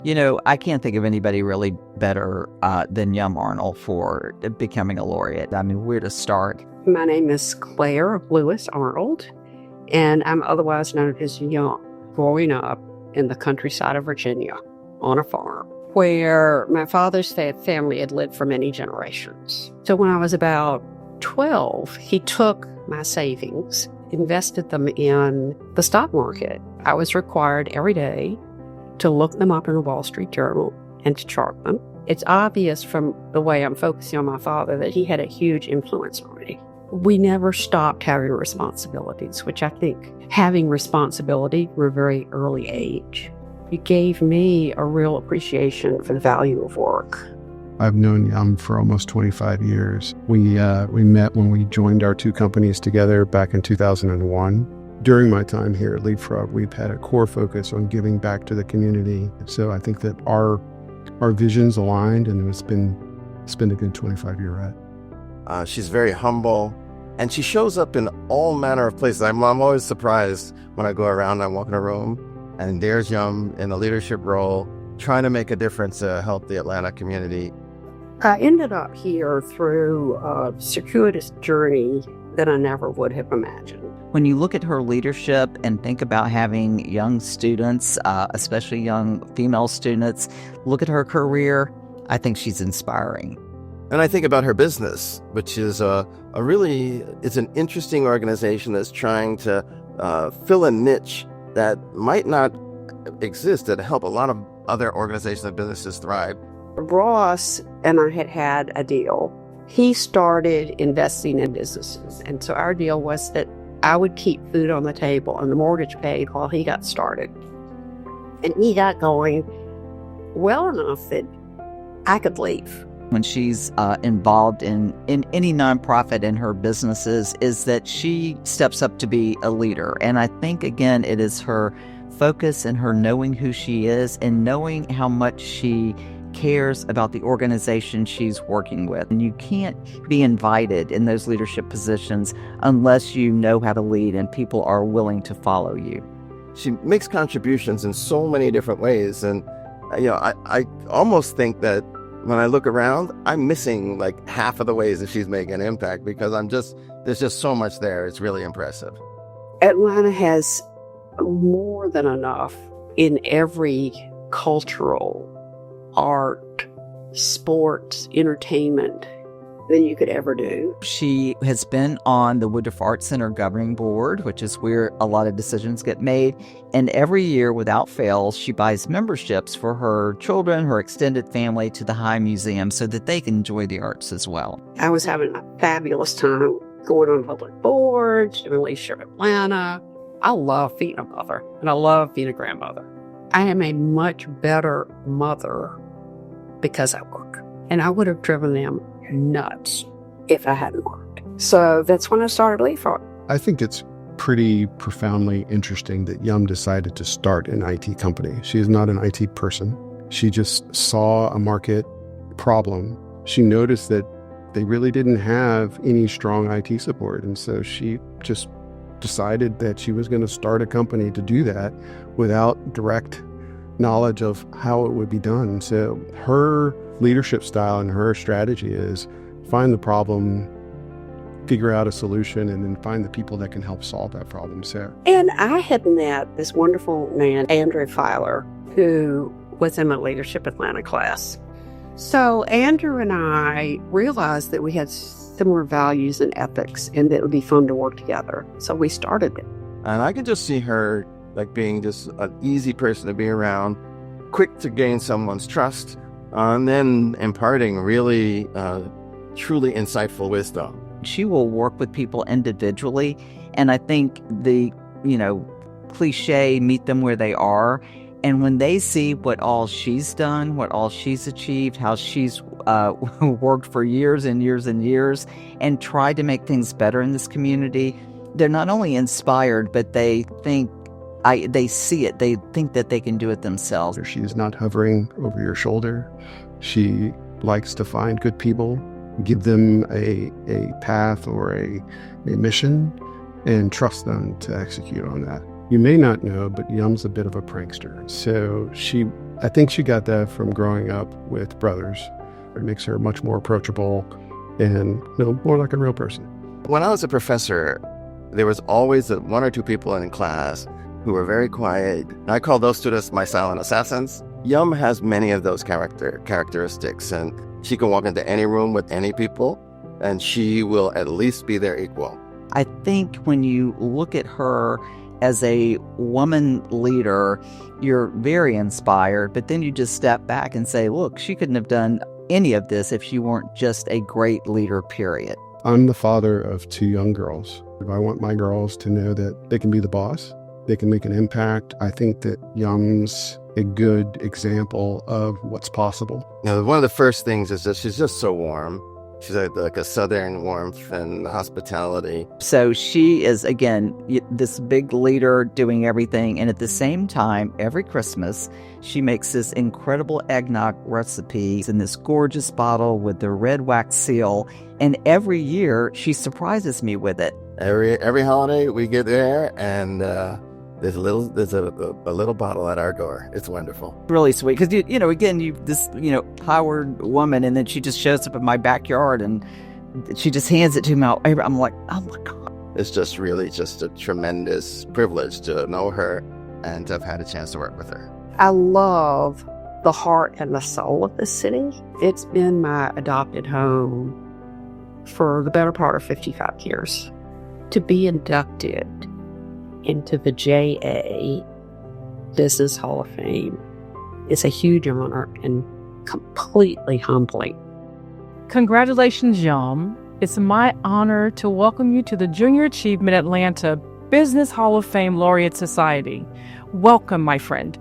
I can't think of anybody really better than Yum Arnold for becoming a laureate. I mean, where to start? My name is Claire Lewis Arnold, and I'm otherwise known as Yum. Growing up in the countryside of Virginia on a farm where my father's family had lived for many generations. So when I was about 12, he took my savings, invested them in the stock market. I was required every day to look them up in the Wall Street Journal and to chart them. It's obvious from the way I'm focusing on my father that he had a huge influence on me. We never stopped having responsibilities, which I think having responsibility from a very early age, it gave me a real appreciation for the value of work. I've known Yum for almost 25 years. We met when we joined our two companies together back in 2001. During my time here at Leapfrog, we've had a core focus on giving back to the community. So I think that our visions aligned, and it's been a good 25-year ride. She's very humble, and she shows up in all manner of places. I'm always surprised when I go around and I walk in a room, and there's Yum in a leadership role, trying to make a difference to help the Atlanta community. I ended up here through a circuitous journey that I never would have imagined. When you look at her leadership and think about having young students, especially young female students, look at her career, I think she's inspiring. And I think about her business, which is it's an interesting organization that's trying to fill a niche that might not exist, that help a lot of other organizations and businesses thrive. Ross and I had a deal. He started investing in businesses. And so our deal was that I would keep food on the table and the mortgage paid while he got started. And he got going well enough that I could leave. When she's involved in any nonprofit in her businesses, is that she steps up to be a leader. And I think, again, it is her focus and her knowing who she is and knowing how much she cares about the organization she's working with. And you can't be invited in those leadership positions unless you know how to lead and people are willing to follow you. She makes contributions in so many different ways. And, I almost think that when I look around, I'm missing like half of the ways that she's making an impact because there's just so much there. It's really impressive. Atlanta has more than enough in every cultural, art, sports, entertainment than you could ever do. She has been on the Woodruff Arts Center governing board, which is where a lot of decisions get made. And every year, without fail, she buys memberships for her children, her extended family to the High Museum so that they can enjoy the arts as well. I was having a fabulous time going on public boards, doing Leadership Atlanta. I love being a mother, and I love being a grandmother. I am a much better mother because I work. And I would have driven them nuts if I hadn't worked. So that's when I started Leapfrog. I think it's pretty profoundly interesting that Yum decided to start an IT company. She is not an IT person. She just saw a market problem. She noticed that they really didn't have any strong IT support. And so she just decided that she was going to start a company to do that without direct knowledge of how it would be done. So her leadership style and her strategy is find the problem, figure out a solution, and then find the people that can help solve that problem. So, and I had met this wonderful man, Andrew Filer, who was in my Leadership Atlanta class. So Andrew and I realized that we had similar values and ethics and that it would be fun to work together. So we started it. And I can just see her like being just an easy person to be around, quick to gain someone's trust, and then imparting really, truly insightful wisdom. She will work with people individually. And I think the, cliche, meet them where they are. And when they see what all she's done, what all she's achieved, how she's worked for years and years and years and tried to make things better in this community, they're not only inspired, but they think, they see it. They think that they can do it themselves. She's not hovering over your shoulder. She likes to find good people, give them a path or a mission, and trust them to execute on that. You may not know, but Yum's a bit of a prankster. So she I think she got that from growing up with brothers. It makes her much more approachable and more like a real person. When I was a professor, there was always one or two people in class who were very quiet. I call those students my silent assassins. Yum has many of those characteristics, and she can walk into any room with any people, and she will at least be their equal. I think when you look at her as a woman leader, you're very inspired, but then you just step back and say, look, she couldn't have done any of this if she weren't just a great leader, period. I'm the father of 2 young girls. I want my girls to know that they can be the boss. They can make an impact. I think that Yum's a good example of what's possible. One of the first things is that she's just so warm. She's like a southern warmth and hospitality. So she is, again, this big leader doing everything. And at the same time, every Christmas, she makes this incredible eggnog recipe in this gorgeous bottle with the red wax seal. And every year, she surprises me with it. Every holiday we get there, and there's a little bottle at our door. It's wonderful. Really sweet. Because, this powered woman, and then she just shows up in my backyard, and she just hands it to me. I'm like, oh, my God. It's just really just a tremendous privilege to know her and to have had a chance to work with her. I love the heart and the soul of this city. It's been my adopted home for the better part of 55 years. To be inducted into the JA Business Hall of Fame is a huge honor and completely humbling. Congratulations, Yum. It's my honor to welcome you to the Junior Achievement Atlanta Business Hall of Fame Laureate Society. Welcome, my friend.